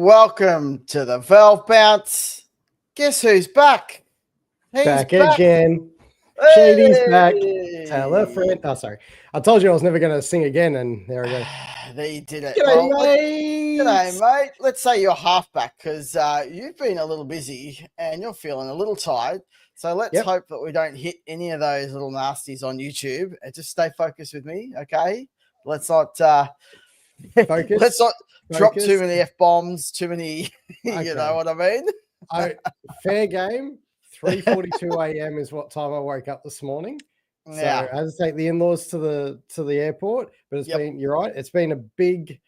welcome to the Valve Bounce. Guess who's back? He's back again. Shady's back. Tell a friend. Oh, sorry. I told you I was never going to sing again, and there we go. There you did it. G'day, mate. G'day, mate. Let's say you're half back because you've been a little busy and you're feeling a little tired. So let's hope that we don't hit any of those little nasties on YouTube. And just stay focused with me, okay? Let's not Focus. Let's not drop too many F-bombs, too many, Okay. You know what I mean? Fair game. 3:42 a.m. is what time I woke up this morning. So I had to take the in-laws to the airport, but it's been, you're right, it's been a big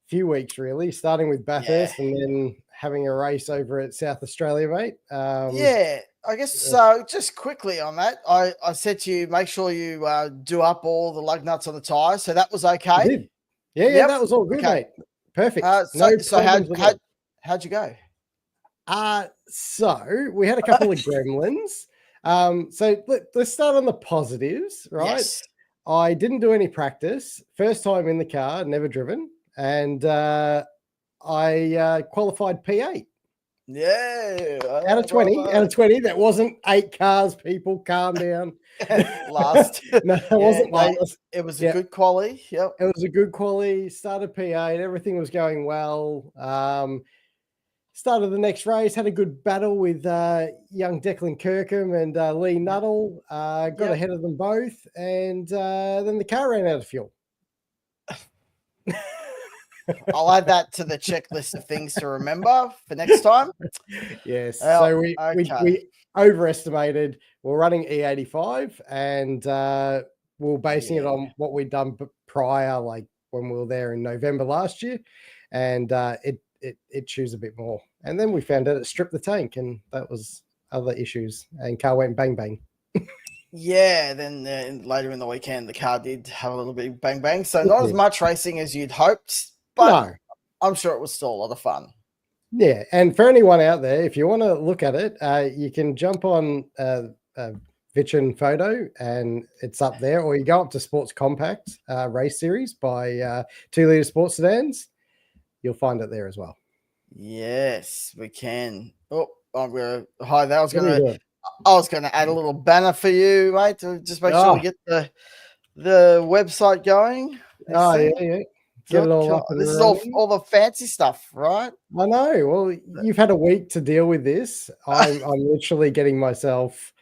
few weeks really, starting with Bathurst and then having a race over at South Australia, mate. I guess so. Just quickly on that, I said to you, make sure you do up all the lug nuts on the tires. So that was okay. Yeah, that was all good, mate. Perfect. So how'd you go? So we had a couple of gremlins. So let's start on the positives, right? Yes. I didn't do any practice. First time in the car, never driven, and I qualified P8. Yeah. Out of 20. Out of 20. That wasn't 8 cars, people. Calm down. Last. No, it wasn't last. It was a good quali. Yep. It was a good quali. Started P8. Everything was going well. Started the next race. Had a good battle with young Declan Kirkham and Lee Nuttall. Got ahead of them both. And then the car ran out of fuel. I'll add that to the checklist of things to remember for next time. Yes. So we overestimated. We're running E85 and we were basing it on what we'd done prior, like when we were there in November last year. And it chews a bit more. And then we found out it stripped the tank and that was other issues. And car went bang, bang. Yeah, then later in the weekend, the car did have a little bit of bang, bang. So not as much racing as you'd hoped. But I'm sure it was still a lot of fun. Yeah, and for anyone out there, if you want to look at it, you can jump on Vision Photo, and it's up there, or you go up to Sports Compact Race Series by 2 Litre Sports Sedans. You'll find it there as well. Yes, we can. Oh, I'm gonna hide that. I was gonna add a little banner for you, mate, to just make sure we get the website going. Yeah. Get it all up and this is all the fancy stuff, right? I know. Well, you've had a week to deal with this. I'm literally getting myself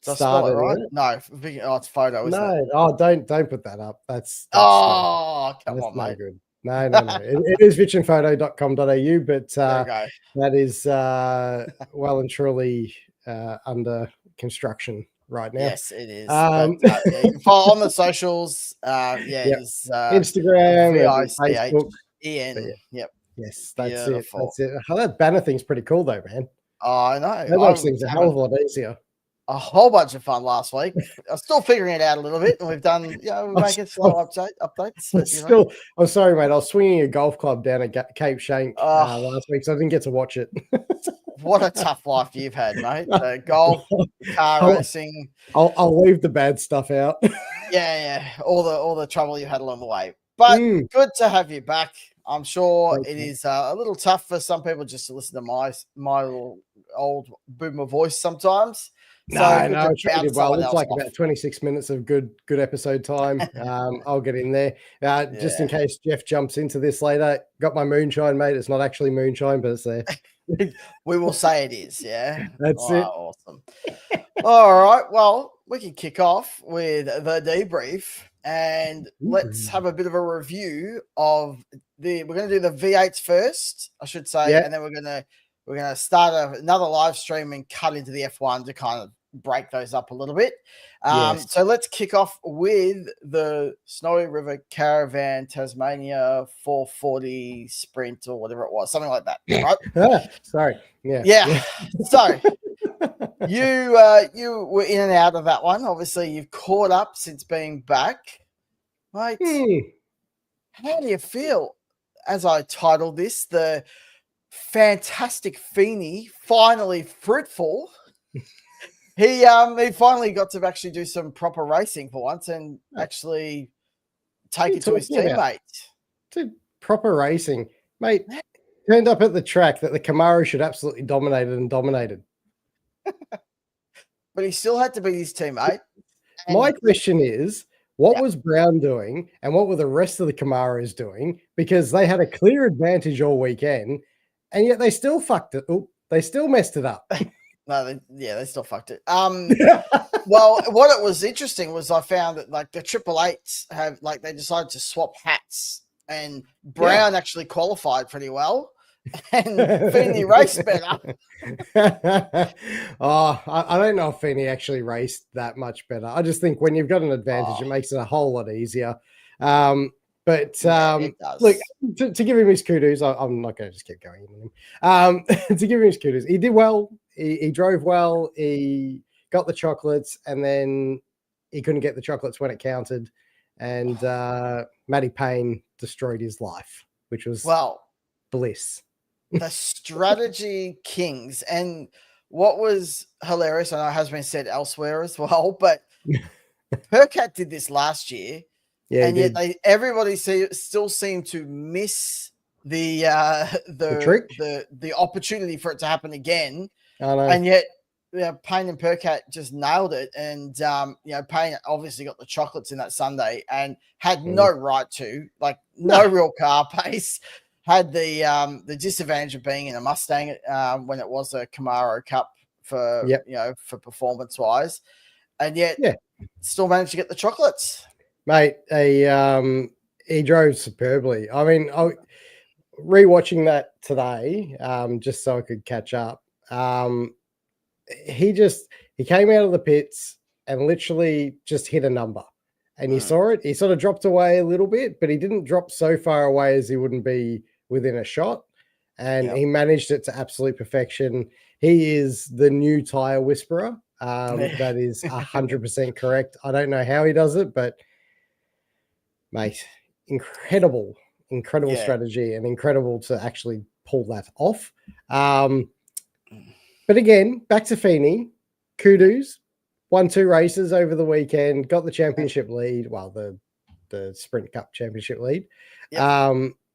started. Right? No, it's photo. Isn't it? Oh, don't put that up. That's come on, no mate. Good. No. It is visionphoto.com.au, but that is well and truly under construction right now. Yes, it is. You can follow on the socials. It's Instagram, Facebook. EN. Yep. Yes, that's it. That's it. That banner thing's pretty cool though, man. Oh, I know. That makes things a hell of a lot easier. A whole bunch of fun last week. I'm still figuring it out a little bit, and we've done, we're making slow updates. I'm sorry, mate. I was swinging a golf club down at Cape Shank last week, so I didn't get to watch it. What a tough life you've had, mate. Golf, car racing. I'll leave the bad stuff out. Yeah. All the trouble you had along the way. But good to have you back. I'm sure it is a little tough for some people just to listen to my little old boomer voice sometimes. No, it did well. It's like about 26 minutes of good episode time. I'll get in there. Just in case Jeff jumps into this later. Got my moonshine, mate. It's not actually moonshine, but it's there. We will say it is, yeah. That's it. Awesome. All right. Well, we can kick off with the debrief and let's have a bit of a review of we're going to do the V8s first, I should say, and then we're going to start another live stream and cut into the F1 to kind of break those up a little bit. So let's kick off with the Snowy River Caravan Tasmania 440 sprint or whatever it was, something like that, right? Sorry. Yeah. So you were in and out of that one. Obviously, you've caught up since being back. Mate, how do you feel? As I titled this, the fantastic Feeney, finally Fruitful. He finally got to actually do some proper racing for once and actually take it to his teammate. To proper racing, mate. turned up at the track that the Camaro should absolutely dominated. But he still had to beat his teammate. My question is, what was Brown doing and what were the rest of the Camaros doing? Because they had a clear advantage all weekend and yet they still fucked it. Oh, they still messed it up. No, they still fucked it. Well, what it was interesting was I found that like the 888s have like they decided to swap hats and Brown actually qualified pretty well and Feeney raced better. I don't know if Feeney actually raced that much better. I just think when you've got an advantage, it makes it a whole lot easier. Look, to give him his kudos, I'm not going to just keep going into him. To give him his kudos, he did well. He drove well. He got the chocolates, and then he couldn't get the chocolates when it counted. And Matty Payne destroyed his life, which was bliss. The strategy kings. And what was hilarious, I know it has been said elsewhere as well, but Percat did this last year. Yeah, and yet everybody still seemed to miss the trick, the opportunity for it to happen again. I know. And yet Payne and Percat just nailed it. And Payne obviously got the chocolates in that Sunday and had no right to, like no real car pace. Had the disadvantage of being in a Mustang when it was a Camaro Cup for for performance wise, and yet still managed to get the chocolates. Mate, he drove superbly. I mean, rewatching that today, just so I could catch up. He came out of the pits and literally just hit a number, and you saw it. He sort of dropped away a little bit, but he didn't drop so far away as he wouldn't be within a shot, and he managed it to absolute perfection. He is the new tire whisperer. That is 100% correct. I don't know how he does it, but mate, incredible strategy and incredible to actually pull that off. But again, back to Feeney, kudos, won 2 races over the weekend, got the championship lead. Well, the Sprint Cup championship lead.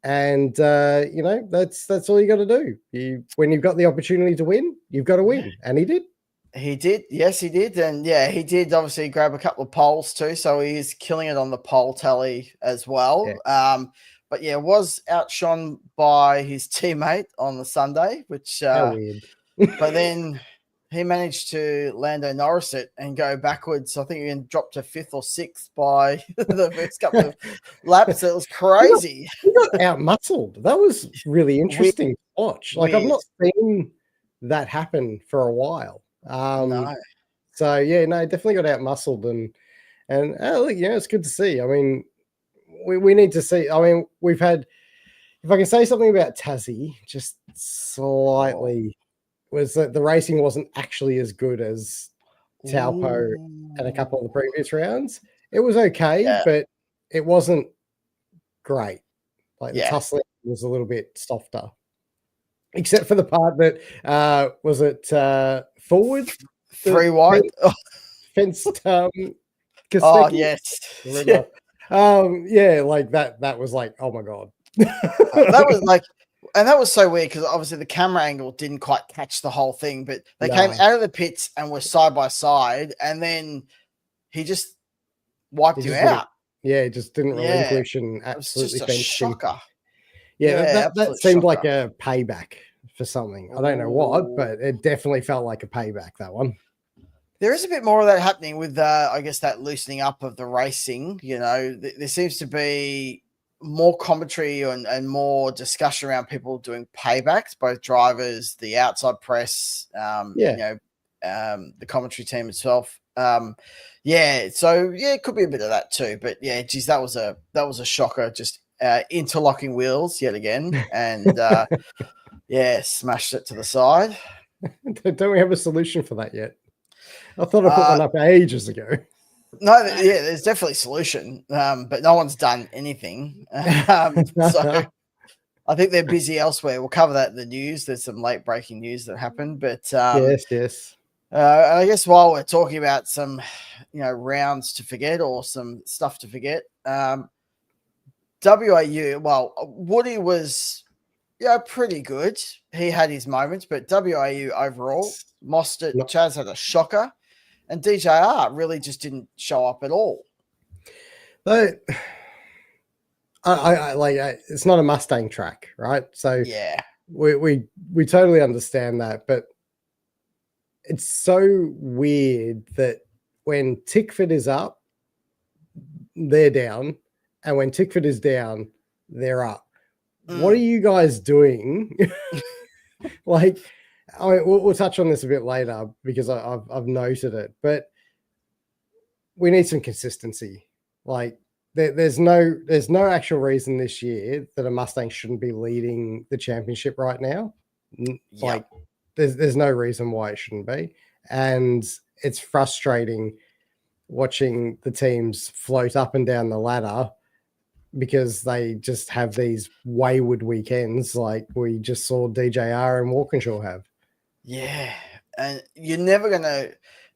And that's all you got to do. When you've got the opportunity to win, you've got to win, and he did. He did, yes, he did, and he did obviously grab a couple of poles too, so he is killing it on the pole tally as well. But was outshone by his teammate on the Sunday, which how weird. But then he managed to Lando Norris it and go backwards. I think he dropped to 5th or 6th by the first couple of laps. It was crazy. He got out-muscled. That was really interesting to watch. Like, I've not seen that happen for a while. No. So, definitely got out-muscled. And look, it's good to see. I mean, we need to see. I mean, we've had, if I can say something about Tassie, just slightly, was that the racing wasn't actually as good as Taupo and a couple of the previous rounds. It was okay, but it wasn't great. Like the tussling was a little bit softer, except for the part that was it forward 3 wide fenced. Yes, like that was like, oh my god. That was like. And that was so weird because obviously the camera angle didn't quite catch the whole thing, but they came out of the pits and were side by side, and then he just wiped you out. He just didn't relinquish and absolutely fenced a shocker. That seemed like a payback for something. I don't know what, but it definitely felt like a payback, that one. There is a bit more of that happening with, I guess, that loosening up of the racing. There seems to be more commentary and more discussion around people doing paybacks, both drivers, the outside press, the commentary team itself. So it could be a bit of that too. But geez, that was a shocker. Just interlocking wheels yet again, and smashed it to the side. Don't we have a solution for that yet? I thought I put one up ages ago. No, there's definitely a solution, but no one's done anything. So I think they're busy elsewhere. We'll cover that in the news. There's some late breaking news that happened, but yes. I guess while we're talking about some, rounds to forget or some stuff to forget, WAU. Well, Woody was, Yeah, pretty good. He had his moments, but WAU overall, Mostert, Chaz had a shocker, and DJR really just didn't show up at all. Though, I like it's not a Mustang track, right? So yeah, we totally understand that, but it's so weird that when Tickford is up, they're down, and when Tickford is down, they're up. What are you guys doing? Like, I mean, we'll touch on this a bit later because I've noted it, but we need some consistency. Like, there's no actual reason this year that a Mustang shouldn't be leading the championship right now. Like, there's no reason why it shouldn't be, and it's frustrating watching the teams float up and down the ladder because they just have these wayward weekends like we just saw DJR and Walkinshaw have. Yeah, and you're never going to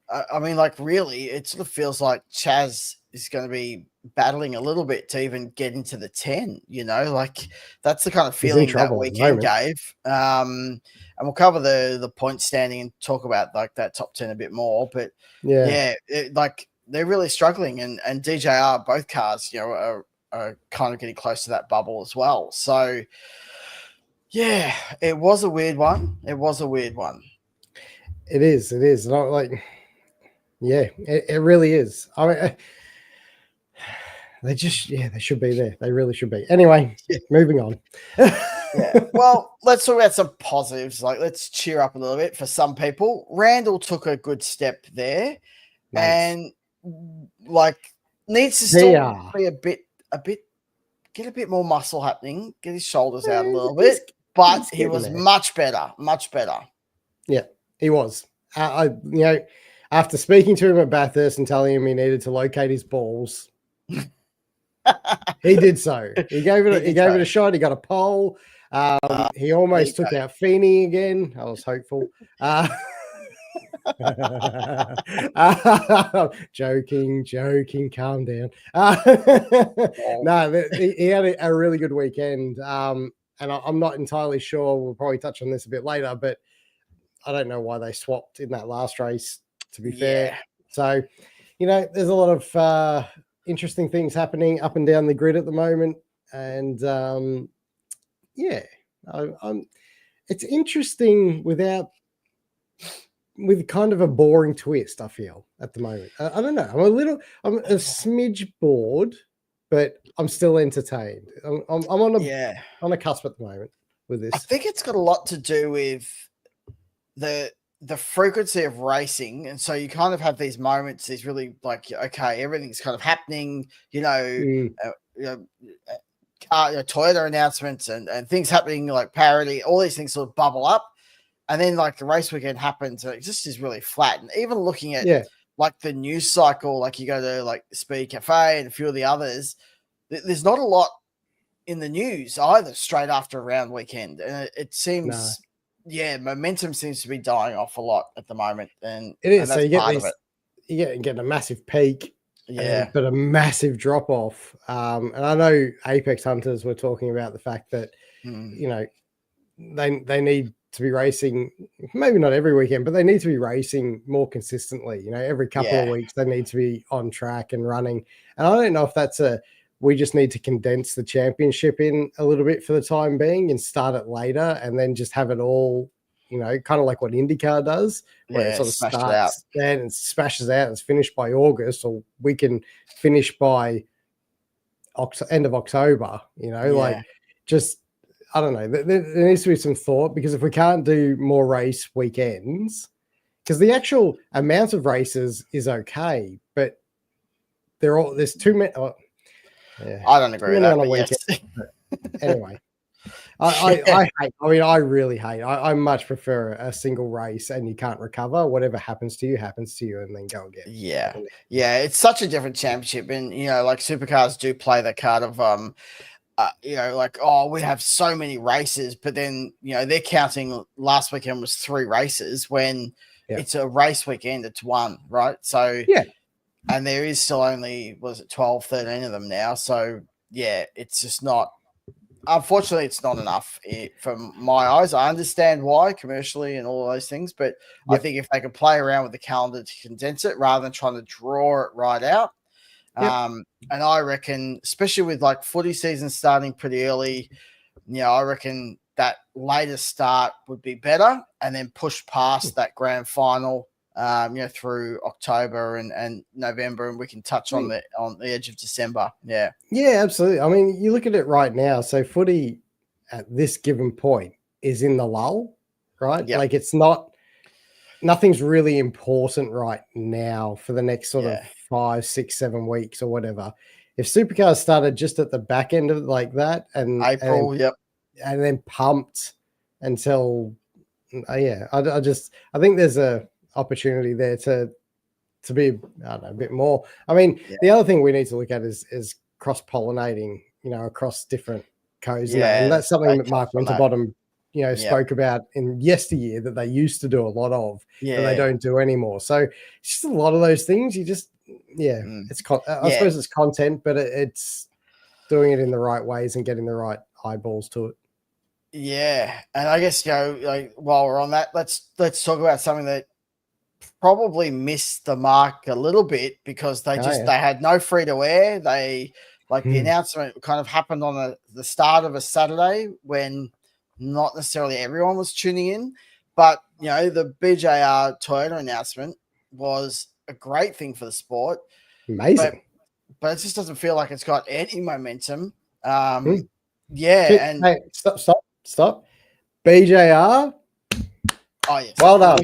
I mean, like, really, it sort of feels like Chaz is going to be battling a little bit to even get into the 10, you know, like that's the kind of feeling that weekend gave. And we'll cover the point standing and talk about like that top 10 a bit more, but yeah, like they're really struggling, and DJR, both cars, you know, are kind of getting close to that bubble as well. So yeah, it was a weird one. It is. And I'm like, yeah, it really is. I mean, they should be there. They really should be. Anyway, moving on. Yeah. Well, let's talk about some positives. Like, let's cheer up a little bit for some people. Randall took a good step there, and like needs to still be get a bit more muscle happening, get his shoulders out a little bit. But he was much better. Yeah, he was. You know, after speaking to him at Bathurst and telling him he needed to locate his balls, he did so. He gave it a shot. He got a pole. He almost took out Feeney again. I was hopeful. Joking. Calm down. No, he had a really good weekend. And I'm not entirely sure. We'll probably touch on this a bit later, but I don't know why they swapped in that last race, to be fair. So, you know, there's a lot of interesting things happening up and down the grid at the moment. And it's interesting with kind of a boring twist, I feel, at the moment. I don't know. I'm a smidge bored, but I'm still entertained. I'm on a cusp at the moment with this. I think it's got a lot to do with the frequency of racing, and so you kind of have these moments, these really like, okay, everything's kind of happening, Toyota announcements and things happening, like parity, all these things sort of bubble up, and then like the race weekend happens, and it just is really flat. And even looking at like the news cycle, like you go to like Speed Cafe and a few of the others, there's not a lot in the news either straight after a round weekend, and it seems momentum seems to be dying off a lot at the moment, and it is. And that's so you get part of it. You get a massive peak, but a massive drop off. And I know Apex Hunters were talking about the fact that you know they need to be racing, maybe not every weekend, but they need to be racing more consistently. You know, every couple of weeks they need to be on track and running. And I don't know if that's we just need to condense the championship in a little bit for the time being and start it later, and then just have it all, you know, kind of like what IndyCar does, where it sort of starts then and smashes out and it's finished by August, or we can finish by end of October, you know, like just, I don't know. There needs to be some thought, because if we can't do more race weekends, because the actual amount of races is okay, but there's too many. I don't agree with that, but yes. Anyway, I really hate. I much prefer a single race and you can't recover. Whatever happens to you, and then go again. Yeah. It's such a different championship, and you know, like Supercars do play the card of you know, like, oh, we have so many races, but then you know they're counting last weekend was 3 races when it's a race weekend. It's 1, right? So and there is still only 12, 13 of them now. So yeah, it's just not unfortunately, it's not enough from my eyes. I understand why commercially and all those things, but I think if they could play around with the calendar to condense it rather than trying to draw it right out. And I reckon, especially with like footy season starting pretty early, I reckon that later start would be better, and then push past that grand final, through October and November, and we can touch on the edge of December. Yeah, absolutely. I mean, you look at it right now. So footy at this given point is in the lull, right? Like it's nothing's really important right now for the next sort of 5, 6, 7 weeks or whatever. If Supercars started just at the back end of like that and April, and then pumped until I think there's a opportunity there to be a bit more. I mean, the other thing we need to look at is cross-pollinating, across different codes, and that's something that Mark Winterbottom spoke about in yesteryear that they used to do a lot of, that they don't do anymore. So it's just a lot of those things. You just it's I suppose it's content, but it's doing it in the right ways and getting the right eyeballs to it. Yeah, and I guess like while we're on that, let's talk about something that probably missed the mark a little bit because they had no free to air. They the announcement kind of happened on the start of a Saturday when not necessarily everyone was tuning in, but the BJR Toyota announcement was a great thing for the sport. Amazing. But it just doesn't feel like it's got any momentum. And hey, stop. BJR. Oh yes. Well done.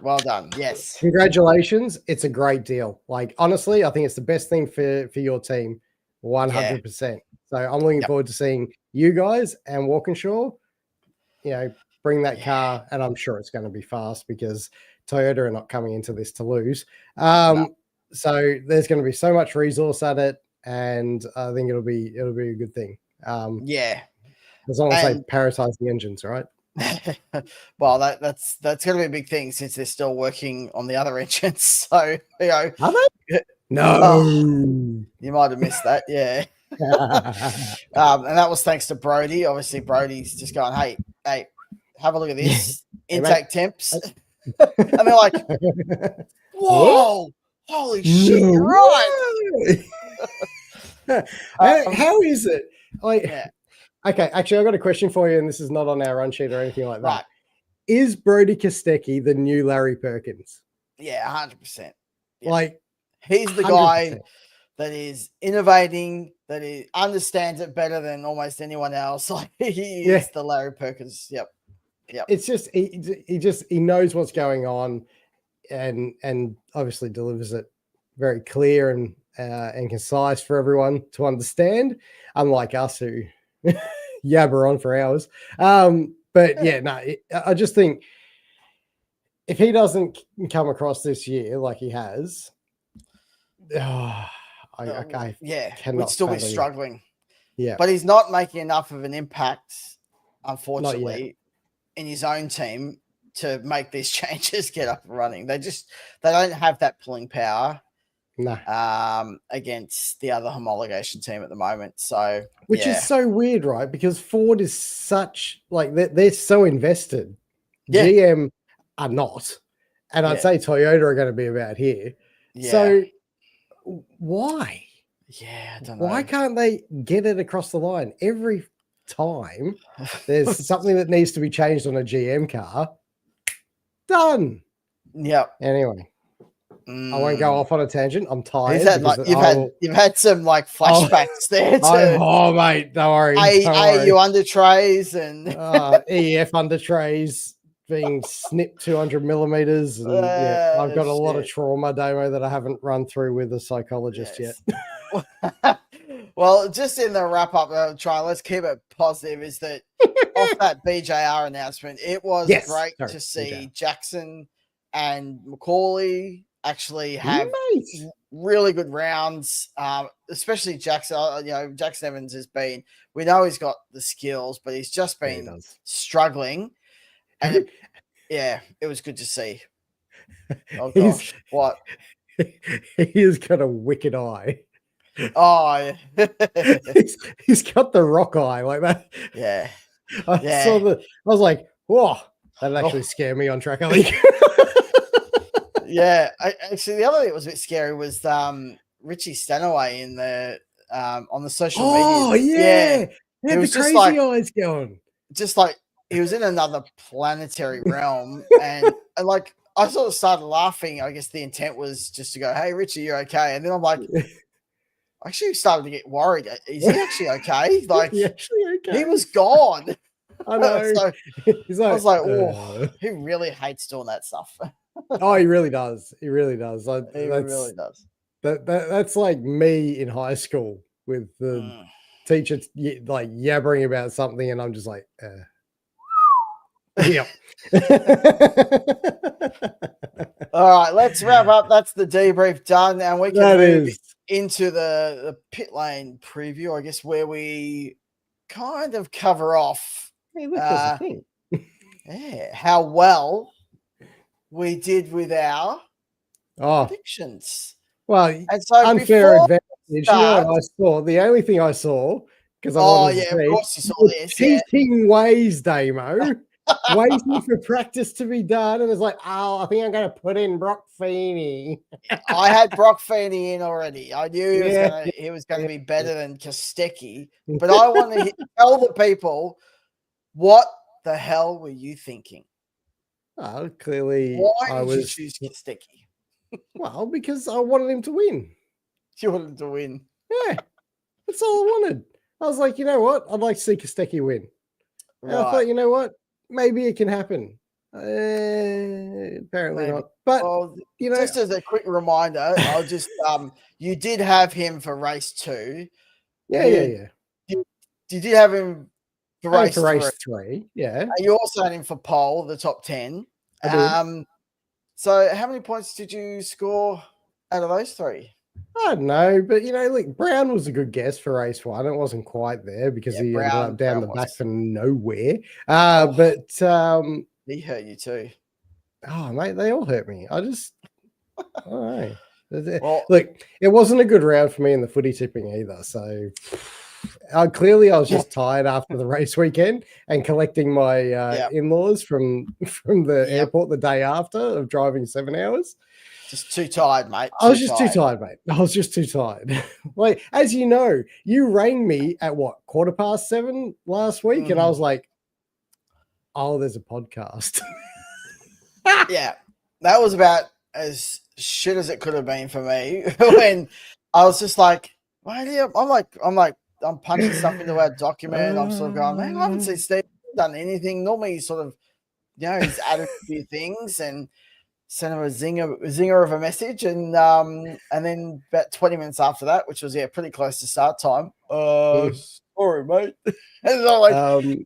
Well done. Yes. Congratulations. It's a great deal. Like honestly, I think it's the best thing for your team. 100%. So I'm looking forward to seeing you guys and Walkinshaw, bring that car, and I'm sure it's going to be fast because Toyota are not coming into this to lose. So there's going to be so much resource at it, and I think it'll be a good thing. As long as they prioritize the engines, right? Well, that's going to be a big thing since they're still working on the other engines. So are they? No, you might have missed that. Yeah. And that was thanks to Brody. Obviously, Brody's just going, hey, have a look at this intake temps, and they're like, whoa, holy shit, you're right. How is it? Okay, actually, I've got a question for you, and this is not on our run sheet or anything like that. Right. Is Brody Kostecki the new Larry Perkins? Yeah, 100%. Yeah. Like, he's the 100%. Guy that is innovating, that he understands it better than almost anyone else. Like he is the Larry Perkins. Yep. It's just he knows what's going on, and obviously delivers it very clear and concise for everyone to understand. Unlike us who yabber on for hours. But I just think if he doesn't come across this year like he has, we'd still be struggling. Yeah, but he's not making enough of an impact, unfortunately, in his own team to make these changes get up and running. They don't have that pulling power. No. Against the other homologation team at the moment. So, which is so weird, right? Because Ford is such they're so invested. GM are not, and I'd say Toyota are going to be about here. Yeah. So why? Yeah, I don't know. Why can't they get it across the line every time? There's something that needs to be changed on a GM car. Done. Yep. Anyway. I won't go off on a tangent. I'm tired. You've had some flashbacks there. Mate, don't worry. AU under trays and EF under trays being snipped 200 millimeters, and I've got a lot of trauma, Damo, that I haven't run through with a psychologist yet. Well, just in the wrap up, let's keep it positive. Is that off that BJR announcement? It was great to see Jackson and Macaulay actually have really good rounds, especially Jackson. Jackson Evans we know he's got the skills, but he's just been struggling. And it was good to see. Oh gosh, what? He has got a wicked eye. Oh, yeah. he's got the rock eye like that. Yeah. I was like, whoa, that'd actually scare me on track, I think. Yeah. Actually, the other thing that was a bit scary was Richie Stanaway in the on the social media. Oh, yeah. He had the crazy eyes going. Just like he was in another planetary realm. and like I sort of started laughing. I guess the intent was just to go, "Hey, Richie, you're okay." And then I'm like, I actually started to get worried. Is he actually okay? Like, he actually okay? He was gone. I know. So he's like, I was like, oh, he really hates doing that stuff. Oh, he really does. He really does. He really does. That's like me in high school with the teacher like yabbering about something, and I'm just like, yep. All right, let's wrap up. That's the debrief done, and we can move into the pit lane preview, I guess, where we kind of cover off. Hey, look, there's a thing. Yeah, how well we did with our predictions. Well, and so unfair advantage. You know what I saw? The only thing I saw, because I wanted to see, of course you saw this. Cheating ways, Damo. Waiting for practice to be done, and it's like, oh, I think I'm going to put in Brock Feeney. I had Brock Feeney in already. I knew he was going to be better than Kostecki, but I want to tell the people, what the hell were you thinking? Oh, clearly, why did you choose Kostecki? Well, because I wanted him to win. You wanted him to win? Yeah, that's all I wanted. I was like, you know what? I'd like to see Kostecki win. Right. And I thought, you know what? Maybe it can happen. Apparently not. But you know, just as a quick reminder, I'll just you did have him for race 2. Yeah. You did have him for race 3. Yeah. And you also had him for pole, the top 10. I did. So how many points did you score out of those 3? I don't know, but you know, like Brown was a good guess for race 1. It wasn't quite there because he ended up down the back for nowhere. But he hurt you too. Oh, mate, they all hurt me. I just, all right. Well, look, it wasn't a good round for me in the footy tipping either. So clearly, I was just tired after the race weekend and collecting my in-laws from the airport the day after of driving 7 hours. Just too tired, mate. I was just too tired, mate. I was just too tired. Like, as you know, you rang me at what, 7:15 last week, and I was like, "Oh, there's a podcast." Yeah, that was about as shit as it could have been for me. When I was just like, I'm punching stuff into our document. I'm sort of going, man, I haven't seen Steve done anything. Normally, he's sort of, he's added a few things and sent him a zinger of a message, and then about 20 minutes after that, which was pretty close to start time. Sorry, mate. And I'm like,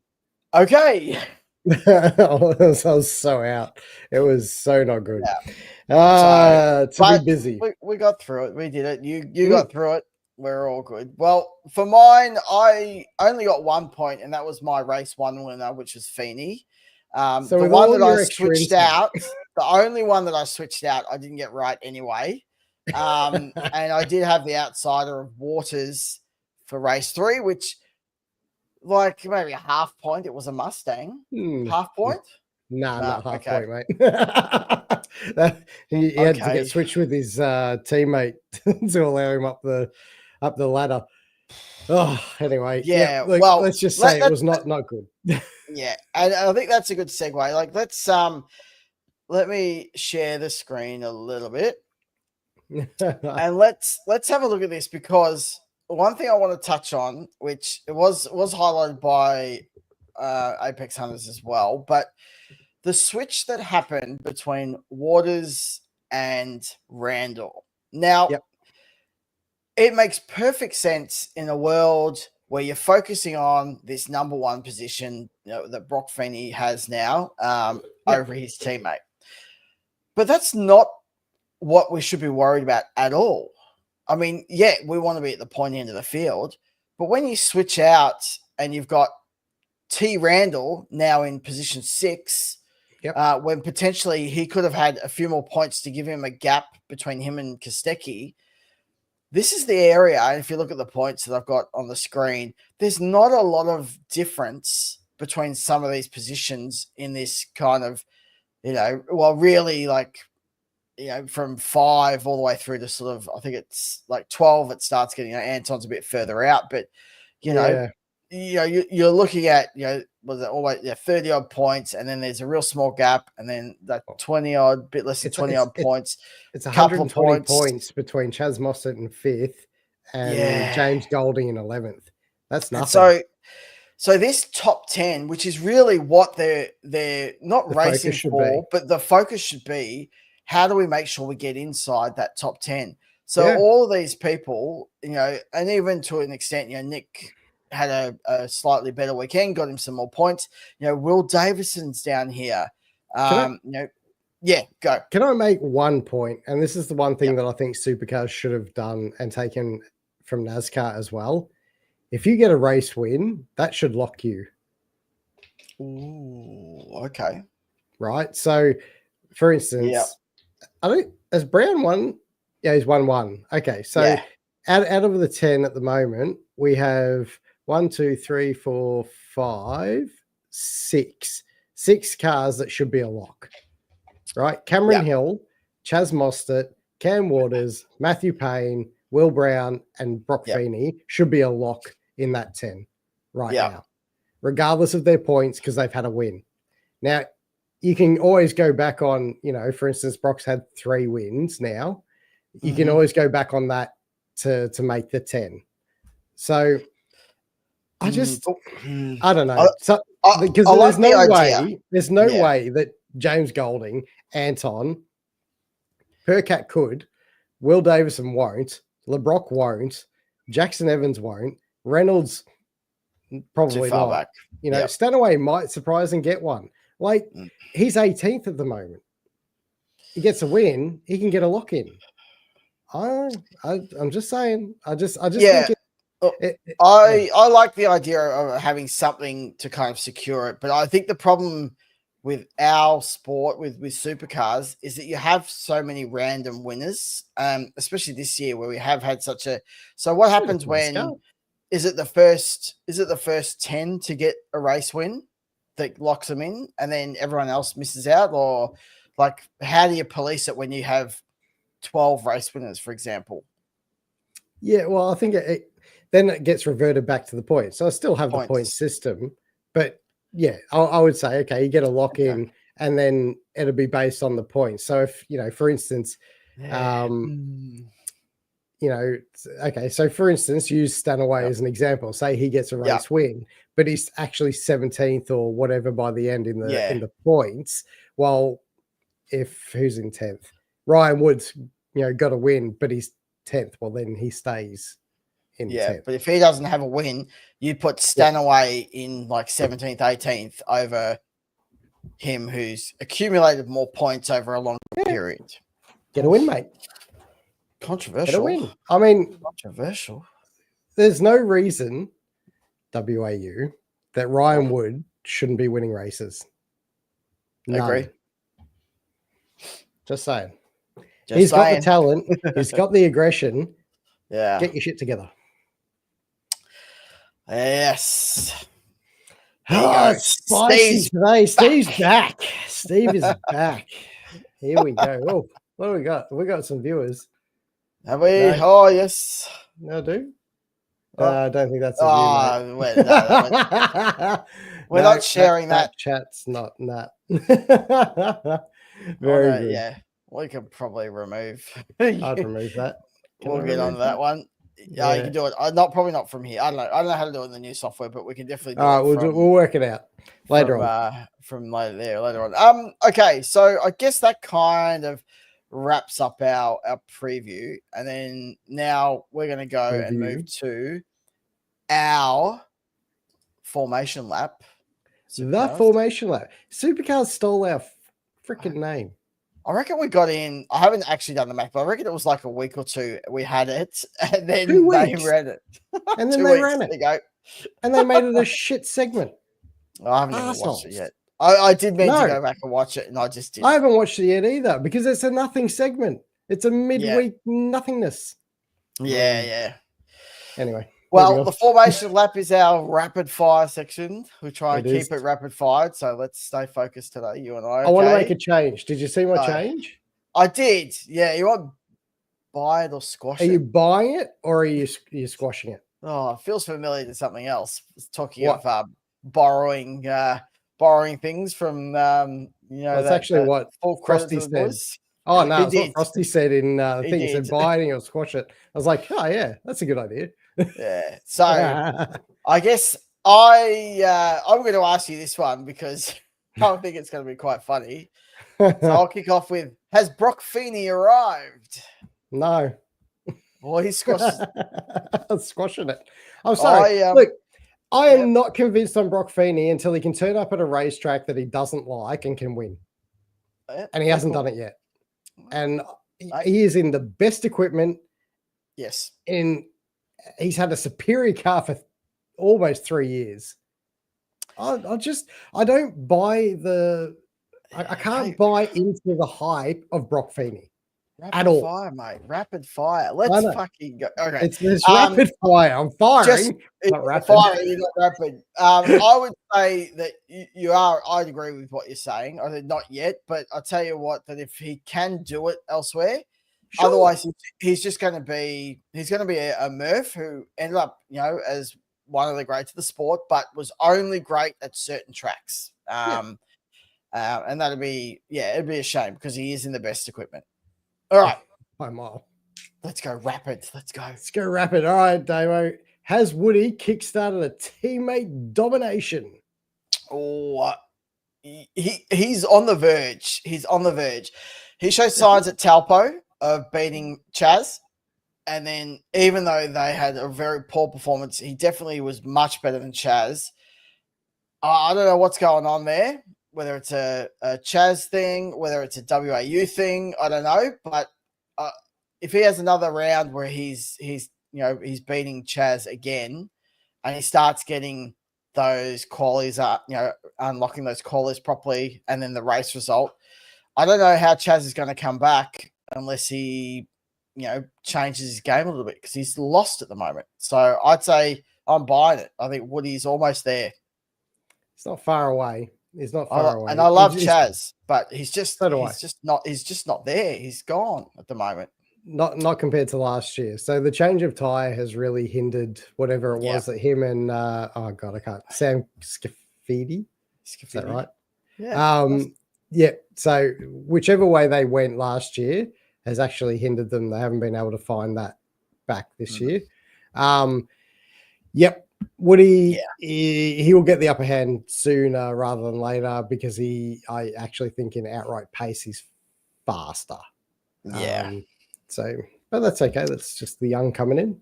okay. I was so out. It was so not good. To be busy. We got through it. We did it. You got through it. We're all good. Well, for mine, I only got 1 point, and that was my race 1 winner, which was Feeney. So the one that I switched out, the only one that I switched out, I didn't get right anyway. And I did have the outsider of Waters for race 3, which, like, maybe a half point. It was a Mustang. Half point? Nah, not half point, mate. He had to get switched with his teammate to allow him up the ladder. Oh, anyway. Yeah. Let's just say it was not good. Yeah, and I think that's a good segue. Like, let me share the screen a little bit, and let's have a look at this, because one thing I want to touch on, which it was highlighted by Apex Hunters as well, but the switch that happened between Waters and Randall. Now, it makes perfect sense in a world where you're focusing on this number 1 position, that Brock Feeney has now over his teammate. But that's not what we should be worried about at all. I mean, we want to be at the point end of the field, but when you switch out and you've got T. Randall now in position 6, when potentially he could have had a few more points to give him a gap between him and Kostecki, this is the area. And if you look at the points that I've got on the screen, there's not a lot of difference between some of these positions in this kind of, really like, from 5 all the way through to sort of, I think it's like 12, it starts getting, Anton's a bit further out, but, you're looking at, was it always 30 odd points, and then there's a real small gap, and then that 20 odd, bit less than 20 odd points. It's 120 points between Chaz Mostert in 5th and James Golding in 11th. That's nothing. So this top 10, which is really what they're not racing for, but the focus should be, how do we make sure we get inside that top 10? So all of these people, and even to an extent, Nick had a slightly better weekend, got him some more points. Will Davison's down here. Go. Can I make one point? And this is the one thing that I think Supercars should have done and taken from NASCAR as well. If you get a race win, that should lock you. Ooh, okay. Right. So, for instance, has Brown won? Yeah, he's won 1. Okay. So, out of the 10 at the moment, we have 1, 2, 3, 4, 5, 6. 6 cars that should be a lock. Right. Cameron Hill, Chaz Mostert, Cam Waters, Matthew Payne, Will Brown, and Brock Feeney should be a lock in that 10 now, regardless of their points, because they've had a win. Now, you can always go back on, for instance, Brock's had 3 wins now. You can always go back on that to make the 10. So I just, I don't know. Because there's no way that James Golding, Anton, Percat could, Will Davison won't, LeBrock won't, Jackson Evans won't, Reynolds probably not. Back. Stanaway might surprise and get one. Like, he's 18th at the moment. He gets a win, he can get a lock in. I'm just saying. I just think I like the idea of having something to kind of secure it, but I think the problem with our sport with Supercars is that you have so many random winners, especially this year where we have had such a. So what happens when? Is it the first 10 to get a race win that locks them in, and then everyone else misses out? Or like, how do you police it when you have 12 race winners, for example? Yeah, well, I think then it gets reverted back to the points. So I still have the point system, but I would say, okay, you get a lock in, and then it'll be based on the points. So if, for instance, okay, so for instance, use Stanaway as an example. Say he gets a race win, but he's actually 17th or whatever by the end in the points. Well, who's in 10th? Ryan Woods, got a win, but he's 10th. Well, then he stays in 10th. But if he doesn't have a win, you put Stanaway in like 17th, 18th over him, who's accumulated more points over a long period. Get a win, mate. Controversial. Win. I mean, controversial. There's no reason, WAU, that Ryan Wood shouldn't be winning races. None. Agree. Just saying. He's got the talent. He's got the aggression. Yeah. Get your shit together. Yes. It's spicy today. Steve's back. Steve is back. Here we go. Oh, what do we got? We got some viewers. Have we? No. Oh, yes. No, do? I don't think that's a view, we're not sharing that. Chat's not that. Very good. Yeah, we could probably remove. I'd remove that. We'll get on that one. Yeah, you can do it. Probably not from here. I don't know how to do it in the new software, but we can definitely do it. We'll work it out later on. From later on. Okay, so I guess that kind of wraps up our preview, and then now we're going to go and move to our formation lap. The formation lap. Supercars stole our freaking name. I reckon we got in. I haven't actually done the math, but I reckon it was like a week or two. We had it, and then they ran it, and then they ran it. Go. And they made it a shit segment. I haven't even watched it yet. I did mean to go back and watch it, and I just didn't. I haven't watched it yet either because it's a nothing segment. It's a midweek nothingness. Yeah. Anyway. Well, the formation lap is our rapid fire section. We try and keep it rapid fired. So let's stay focused today, you and I. I want to make a change. Did you see my change? I did. Yeah. You want buy it or squash it? Are you buying it or are you squashing it? Oh, it feels familiar to something else. It's talking of borrowing things from that's actually what Frosty said. Oh no, that's what Frosty said in the thing. He said buy it or squash it. I was like, oh yeah, that's a good idea. Yeah. So I guess I'm going to ask you this one because I think it's going to be quite funny. So I'll kick off with: has Brock Feeney arrived? No. Well, he's squashing it. I'm sorry. Look, I am not convinced on Brock Feeney until he can turn up at a racetrack that he doesn't like and can win. And he hasn't done it yet. And he is in the best equipment. Yes. He's had a superior car for almost 3 years. I don't buy I can't buy into the hype of Brock Feeney. Rapid fire, mate. Rapid fire. Let's fucking go. Okay. It's rapid fire. I'm firing. Not rapid. Firing, not rapid. I would say that you are. I'd agree with what you're saying. I think not yet, but I'll tell you what, that if he can do it elsewhere, otherwise he's just going to be a Murph who ended up, as one of the greats of the sport, but was only great at certain tracks. And it'd be a shame because he is in the best equipment. All right. By a mile. Let's go rapid. Let's go rapid. All right, Damo. Has Woody kickstarted a teammate domination? Oh, he's on the verge. He's on the verge. He showed signs at Taupo of beating Chaz. And then even though they had a very poor performance, he definitely was much better than Chaz. I don't know what's going on there. Whether it's a Chaz thing, whether it's a WAU thing, I don't know. But if he has another round where he's beating Chaz again, and he starts getting those qualies up, unlocking those qualies properly, and then the race result, I don't know how Chaz is going to come back unless he, changes his game a little bit because he's lost at the moment. So I'd say I'm buying it. I think Woody's almost there. It's not far away. He's not far away. And I love Chaz, but he's just not there. He's gone at the moment. Not compared to last year. So the change of tyre has really hindered whatever it was that him and Sam Scafidi. Is that right? Yeah. So whichever way they went last year has actually hindered them. They haven't been able to find that back this year. Yep. Woody, he will get the upper hand sooner rather than later because I actually think in outright pace he's faster. Yeah. But that's okay. That's just the young coming in.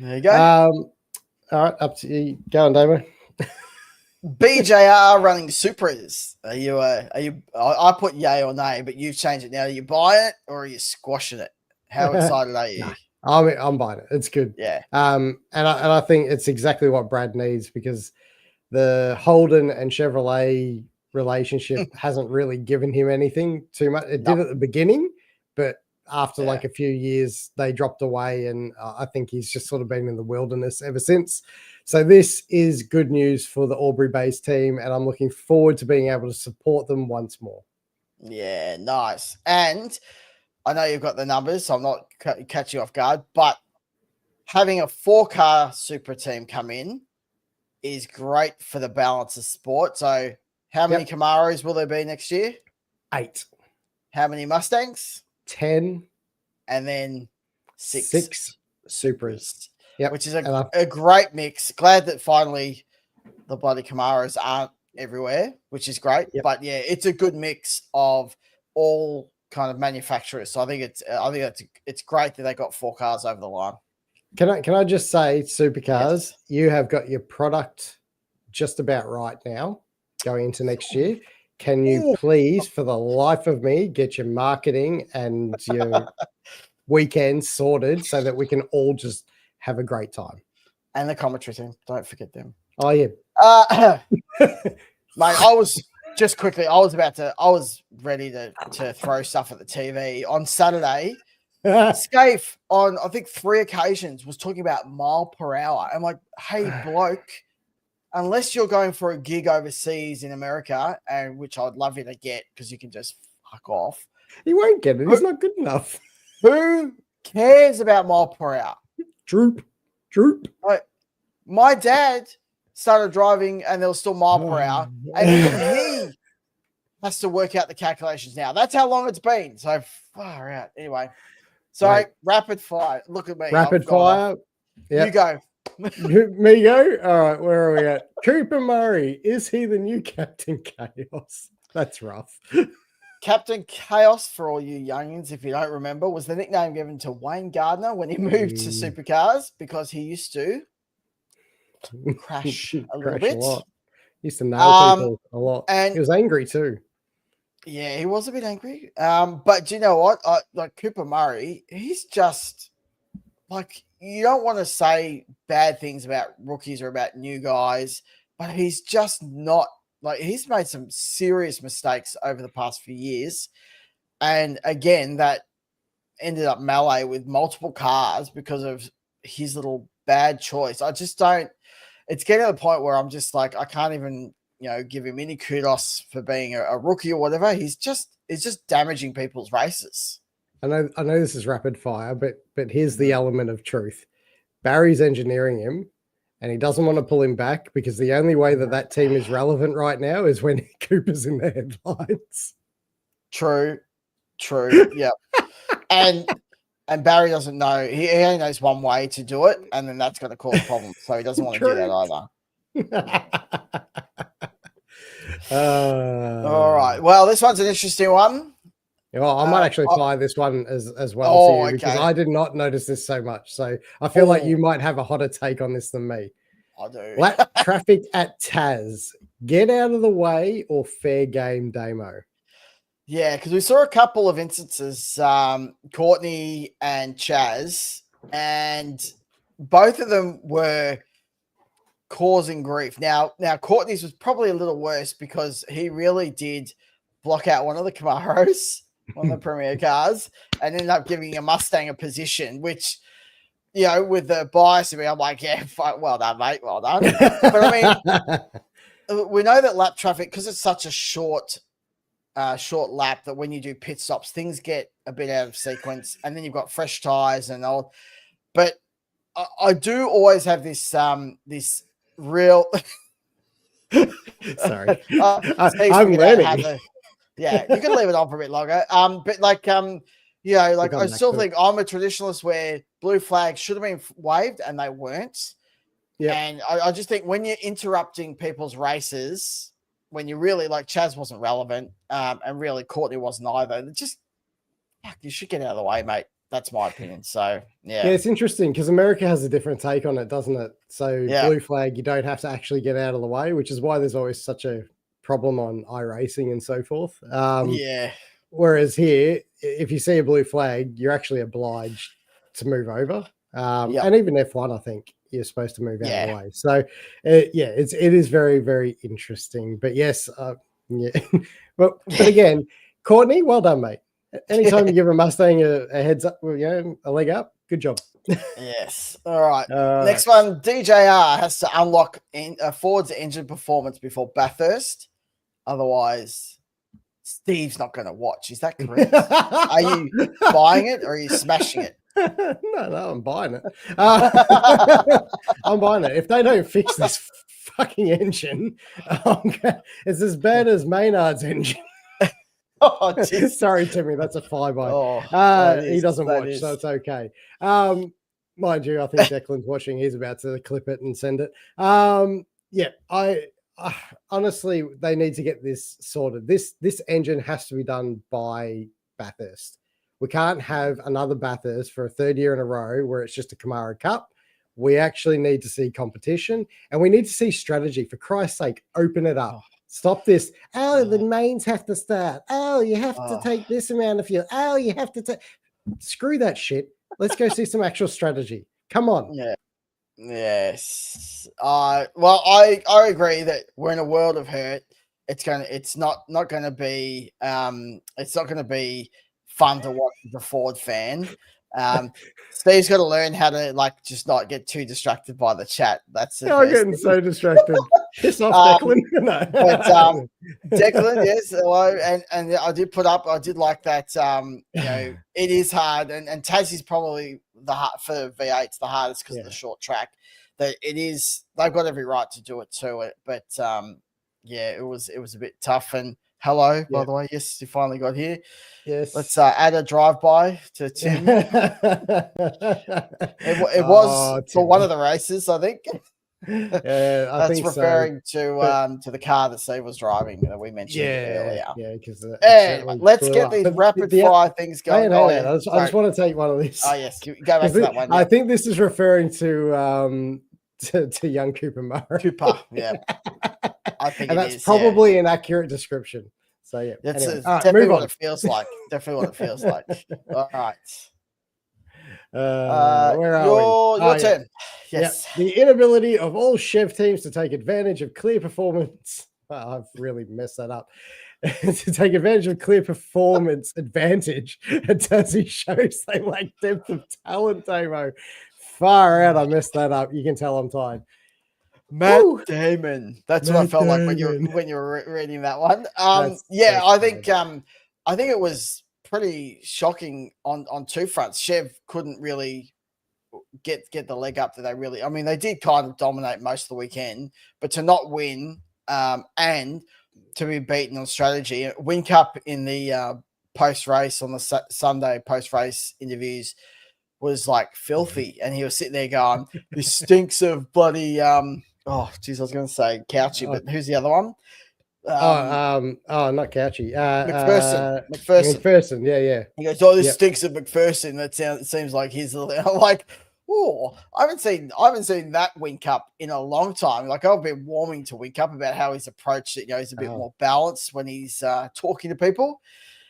There you go. All right, up to you. Go on, Damo. BJR running Supras. Are you? I put yay or nay, but you've changed it now. Are you buying it or are you squashing it? How excited are you? Nah. I'm buying it. It's good. Yeah. And I think it's exactly what Brad needs because the Holden and Chevrolet relationship hasn't really given him anything too much. It did at the beginning, but after like a few years, they dropped away, and I think he's just sort of been in the wilderness ever since. So this is good news for the Albury-based team, and I'm looking forward to being able to support them once more. Yeah, nice. And I know you've got the numbers, so I'm not catching you off guard, but having a 4-car super team come in is great for the balance of sport. So how many Camaros will there be next year? 8. How many Mustangs? 10. And then 6 Supras. Yeah, which is a great mix. Glad that finally the bloody Camaros aren't everywhere, which is great. Yep. But yeah, it's a good mix of all kind of manufacturers. So I think it's great that they got 4 cars over the line. Can I just say, Supercars, you have got your product just about right now going into next year. Can you please, for the life of me, get your marketing and your weekends sorted so that we can all just have a great time? And the commentary team, don't forget them. Oh yeah, mate. I was ready to throw stuff at the TV on Saturday. Scaife on, I think, 3 occasions was talking about mile per hour. I'm like, hey, bloke, unless you're going for a gig overseas in America, and which I'd love you to get because you can just fuck off. He won't get it. He's not good enough. Who cares about mile per hour? Droop. Like, my dad started driving and there was still mile per hour. And even he has to work out the calculations now. That's how long it's been. So far out. Anyway. So right. Rapid fire. Look at me. Rapid fire. Yep. You go. Me go? All right. Where are we at? Cooper Murray. Is he the new Captain Chaos? That's rough. Captain Chaos, for all you youngins, if you don't remember, was the nickname given to Wayne Gardner when he moved to Supercars because he used to crash a little bit. He used to nail people a lot. And he was angry too. Yeah, he was a bit angry. But do you know what? Like Cooper Murray, he's just like, you don't want to say bad things about rookies or about new guys, but he's just not. Like, he's made some serious mistakes over the past few years. And again, that ended up melee with multiple cars because of his little bad choice. I just don't, it's getting to the point where I'm just like, I can't even, give him any kudos for being a rookie or whatever. It's just damaging people's races. I know this is rapid fire, but here's the element of truth. Barry's engineering him. And he doesn't want to pull him back because the only way that team is relevant right now is when Cooper's in the headlines. True. Yeah. And Barry doesn't know. He only knows one way to do it, and then that's going to cause problems. So he doesn't want to do that either. All right. Well, this one's an interesting one. Well, I might actually fire this one as well to you because I did not notice this so much. So I feel like you might have a hotter take on this than me. I do. Lap traffic at Taz. Get out of the way or fair game, Damo? Yeah, because we saw a couple of instances, Courtney and Chaz, and both of them were causing grief. Now Courtney's was probably a little worse because he really did block out one of the Camaros, one of the Premier cars, and ended up giving a Mustang a position, which, with the bias of me, I'm like, yeah, well done, mate, well done. But I mean, we know that lap traffic, because it's such a short lap, that when you do pit stops, things get a bit out of sequence, and then you've got fresh tires and all. But I do always have this this real. Sorry, I'm learning. Yeah, you can leave it on for a bit longer. But I still think I'm a traditionalist where blue flags should have been waved and they weren't. Yeah, and I just think when you're interrupting people's races, when you really, like, Chaz wasn't relevant, and really Courtney wasn't either. You should get out of the way, mate. That's my opinion. So yeah, it's interesting because America has a different take on it, doesn't it? So blue flag, you don't have to actually get out of the way, which is why there's always such a problem on iRacing and so forth. Whereas here, if you see a blue flag, you're actually obliged to move over. And even F1, I think you're supposed to move out of the way. So it is very, very interesting. But yes, but again, Courtney, well done, mate. Anytime you give a Mustang a heads up, a leg up, good job. Yes. All right. Next one, DJR has to unlock Ford's engine performance before Bathurst. Otherwise, Steve's not going to watch. Is that correct? Are you buying it or are you smashing it? No, I'm buying it. I'm buying it. If they don't fix this fucking engine, it's as bad as Maynard's engine. Oh, geez. Sorry, Timmy, that's a flyby. He doesn't watch, so it's okay. Mind you, I think Declan's watching. He's about to clip it and send it. Honestly, they need to get this sorted. This engine has to be done by Bathurst. We can't have another Bathurst for a third year in a row where it's just a Camaro Cup. We actually need to see competition and we need to see strategy. For Christ's sake, open it up. Stop this. Oh, the mains have to start. Oh, you have to take this amount of fuel. Oh, you have to take. Screw that shit. Let's go see some actual strategy. Come on. Yeah. Yes. Well, I agree that we're in a world of hurt. It's not going to be fun to watch as a Ford fan. Steve's got to learn how to like just not get too distracted by the chat. That's the I'm getting so distracted. Piss off, Declan. No. But Declan, yes, hello, and I did like that. You know, it is hard, and Tassie's probably for V8's the hardest because of the short track. That it is, they've got every right to do it too. But yeah, it was a bit tough. And hello, by the way, yes, you finally got here. Yes, let's add a drive-by to Tim. It was for one of the races, I think. Yeah, I think referring to the car that Steve was driving that we mentioned earlier. Yeah, because anyway, let's get these rapid fire things going. I just want to take one of these. Oh yes, go back to that one. I think this is referring to young Cooper Murray. Cooper, yeah. I think and that's probably an accurate description. So yeah, that's anyway. definitely what it feels like. Definitely what it feels like. All right. Where are your turn. Yes. Yep. The inability of all Chev teams to take advantage of clear performance. I've really messed that up. To take advantage of clear performance advantage. It does shows they lack depth of talent, Damo. Far out, I messed that up. You can tell I'm tired. Matt Damon. That's what I felt like when you were reading that one. I think it was pretty shocking on two fronts. Chev couldn't really get the leg up that they really. I mean, they did kind of dominate most of the weekend, but to not win and to be beaten on strategy. Win Cup in the post race on the Sunday post race interviews was like filthy, and he was sitting there going, "This stinks of bloody." Oh, geez, I was going to say Couchy, but who's the other one? Not Couchy. McPherson. Yeah. He goes, "Oh, this stinks of McPherson." It seems like he's like, oh, I haven't seen that Win Cup in a long time. Like I've been warming to Win Cup about how he's approached it. You know, he's a bit more balanced when he's talking to people.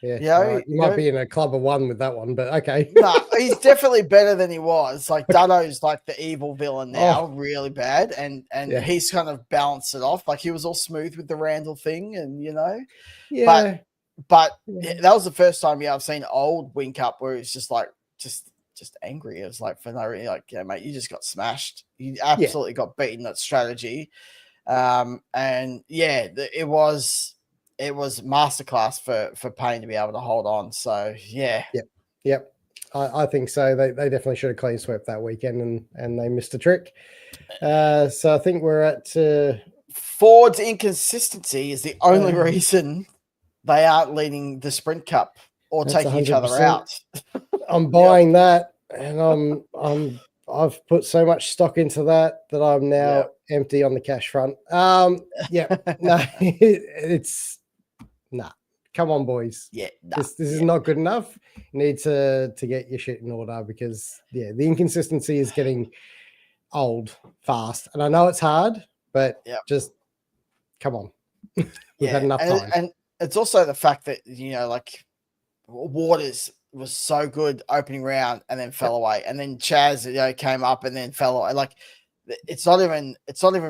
Yeah, you might be in a club of one with that one, but okay. No, he's definitely better than he was. Like Dutto's like the evil villain now, really bad, and he's kind of balanced it off. Like he was all smooth with the Randall thing, and but that was the first time I've seen old Win Cup where it's just like just angry. It was like for no reason, like mate, you just got smashed. You absolutely got beaten at strategy, it was masterclass for Payne to be able to hold on. So Yep. I think so. They definitely should have clean swept that weekend, and they missed a trick. So I think we're at Ford's inconsistency is the only reason they aren't leading the Sprint Cup or taking 100%. Each other out. I'm buying that, and I've put so much stock into that I'm now empty on the cash front. No, it's. Nah, come on, boys. Yeah, this is not good enough. You need to get your shit in order because the inconsistency is getting old fast, and I know it's hard, but just come on. We've had enough time. And it's also the fact that like Waters was so good opening round and then fell away, and then Chaz came up and then fell away. Like it's not even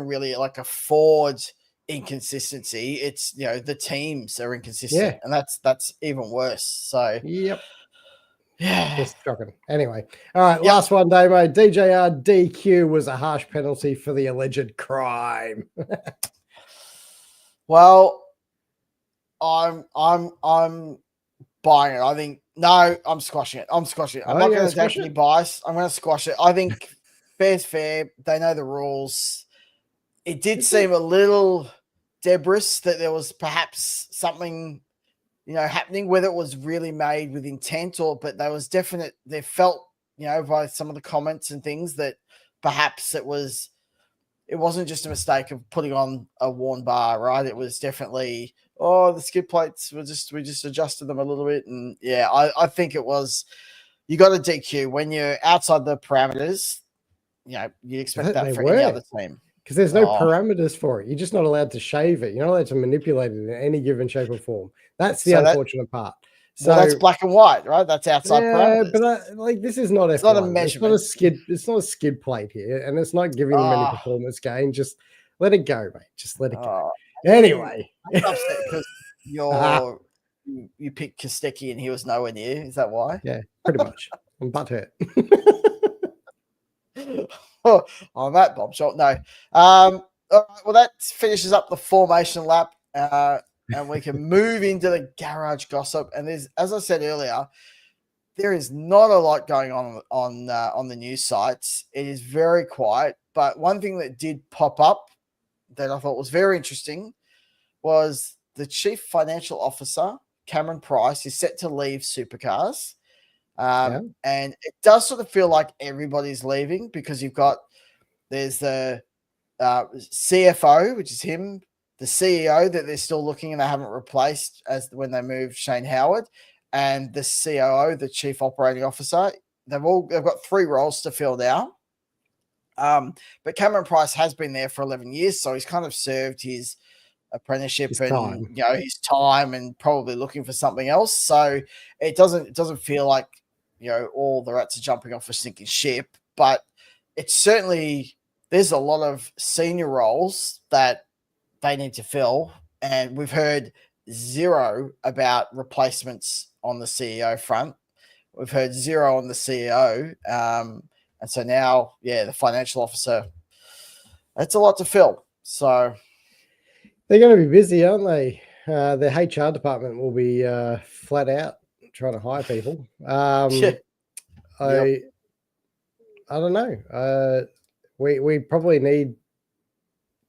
really like a Ford inconsistency. It's the teams are inconsistent, and that's even worse. So it's shocking. Anyway, all right, last one, Damo. DJR DQ was a harsh penalty for the alleged crime. Well, I'm buying it. I think I'm squashing it. I'm not going to take any bias. I'm going to squash it. I think fair's fair. They know the rules. It did seem a little debris that there was perhaps something, happening, whether it was really made with intent but there was definite, they felt, by some of the comments and things that perhaps it wasn't just a mistake of putting on a worn bar, right? It was definitely, the skid plates we just adjusted them a little bit. And I think it was, you got a DQ when you're outside the parameters, you expect that for any other team. Because there's no parameters for it. You're just not allowed to shave it. You're not allowed to manipulate it in any given shape or form. That's the unfortunate part. So that's black and white, right? That's outside parameters. But this is not it's not a measurement. It's not a skid plate here, and it's not giving them any performance gain. Just let it go, mate. Just let it go. Anyway, I'm upset because you picked Kostecki and he was nowhere near. Is that why? Yeah, pretty much. I'm butthurt. On that bombshell, no. All right, well, that finishes up the formation lap, and we can move into the garage gossip. And there's, as I said earlier, there is not a lot going on the news sites. It is very quiet. But one thing that did pop up that I thought was very interesting was the chief financial officer, Cameron Price, is set to leave Supercars. And it does sort of feel like everybody's leaving because there's the CFO, which is him, the CEO that they're still looking and they haven't replaced as when they moved Shane Howard, and the COO, the chief operating officer. They've got 3 roles to fill now. But Cameron Price has been there for 11 years, so he's kind of served his apprenticeship and his time and probably looking for something else. So it doesn't feel like all the rats are jumping off a sinking ship, but it's certainly there's a lot of senior roles that they need to fill, and we've heard zero about replacements on the CEO front. We've heard zero on the CEO, and so now, the financial officer, that's a lot to fill. So they're going to be busy, aren't they? The HR department will be flat out trying to hire people. I don't know. We probably need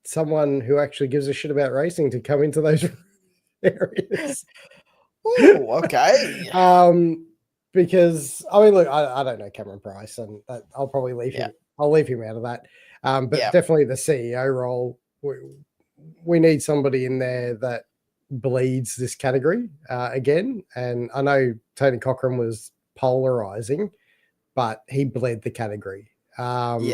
someone who actually gives a shit about racing to come into those areas. Ooh, okay. Because I mean, look, I don't know Cameron Price, and I'll probably leave him. I'll leave him out of that. But definitely the CEO role. We need somebody in there that bleeds this category again. And I know Tony Cochran was polarizing, but he bled the category. And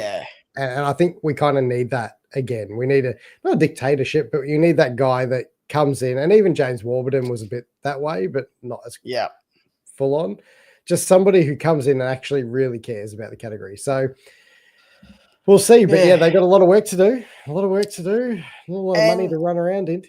I think we kind of need that again. We need not a dictatorship, but you need that guy that comes in. And even James Warburton was a bit that way, but not as full on. Just somebody who comes in and actually really cares about the category. So we'll see. But they got a lot of work to do. A lot of money to run around in.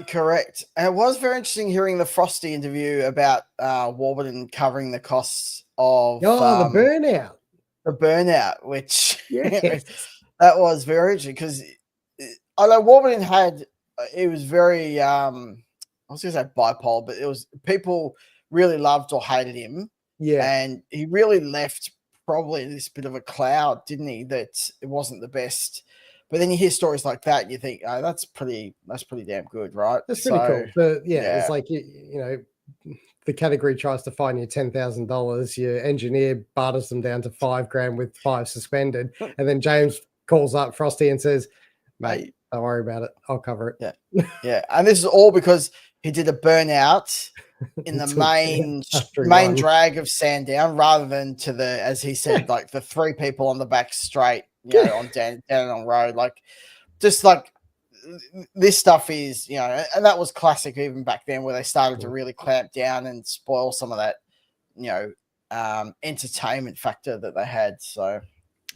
Correct. And it was very interesting hearing the Frosty interview about Warburton covering the costs of the burnout. The burnout, which that was very interesting because I know Warburton it was very I was going to say bipolar, but it was people really loved or hated him. Yeah. And he really left probably this bit of a cloud, didn't he? That it wasn't the best. But then you hear stories like that, and you think, oh, that's pretty damn good, right? That's pretty cool. But it's like the category tries to fine you $10,000. Your engineer barters them down to $5,000 with 5 suspended, and then James calls up Frosty and says, "Mate, don't worry about it. I'll cover it." Yeah. And this is all because he did a burnout in the main drag of Sandown, rather than to the, as he said, like the 3 people on the back straight, on down on road, like just like this stuff is, and that was classic even back then, where they started to really clamp down and spoil some of that, entertainment factor that they had. So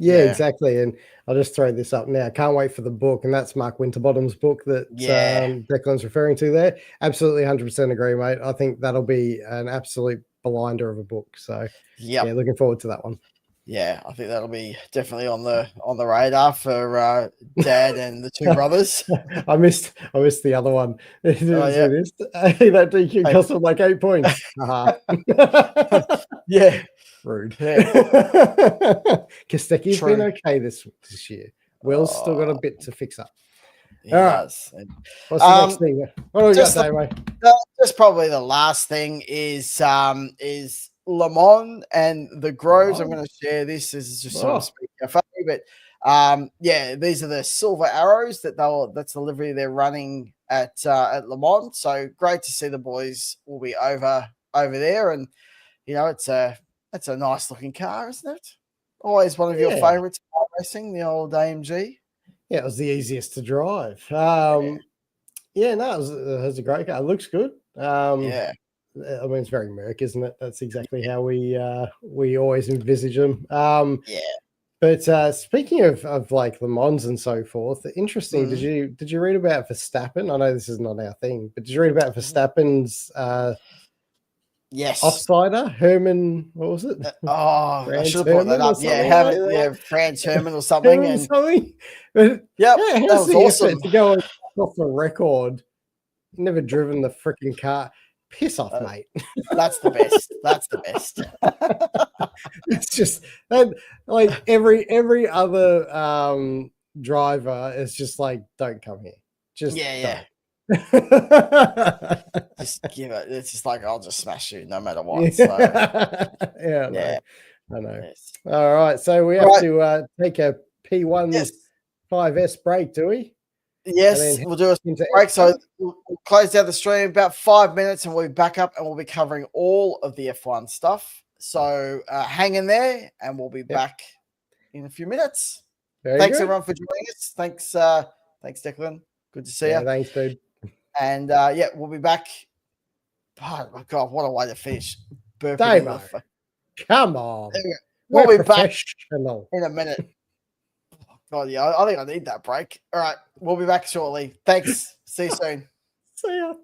exactly. And I'll just throw this up now. Can't wait for the book, and that's Mark Winterbottom's book that Declan's referring to there. Absolutely 100% agree, mate. I think that'll be an absolute blinder of a book. So looking forward to that one. Yeah, I think that'll be definitely on the radar for Dad and the 2 brothers. I missed the other one. That DQ cost them like 8 points. Rude. Kostecki's been okay this year. Will's still got a bit to fix up. He does. What's the next thing? What do we got, Damo? Just probably the last thing is Le Mans and the Groves. I'm going to share this. This is just sort of speak cafe, but these are the silver arrows that's the livery they're running at Le Mans. So great to see the boys will be over there, and it's a nice looking car, isn't it? Always one of your favorites in racing, the old AMG. Yeah, it was the easiest to drive. It was a great car. It looks good. I mean, it's very Merc, isn't it? That's exactly how we always envisage them. But speaking of like Le Mans and so forth, interesting. Did you read about Verstappen? I know this is not our thing, but did you read about Verstappen's Yes. Offsider, Herman, what was it? I should have brought that up. Yeah, Franz Herman or something. But yeah, that was awesome. To go off the record. Never driven the freaking car. Piss off, mate. That's the best. That's the best. It's just like every other driver is just like, don't come here. Just don't. Just give it. It's just like, I'll just smash you no matter what. So. I know. Yes. All right, so we have to take a P1 5S break, do we? Yes, we'll do a break. So we'll close down the stream about 5 minutes, and we'll be back up, and we'll be covering all of the F1 stuff. So hang in there, and we'll be back in a few minutes. Thanks everyone for joining us. Thanks, Declan. Good to see you. Thanks, dude. And we'll be back. Oh my God, what a way to finish! Damo, come on. We'll be back in a minute. God, yeah, I think I need that break. All right, we'll be back shortly. Thanks. See you soon. See ya.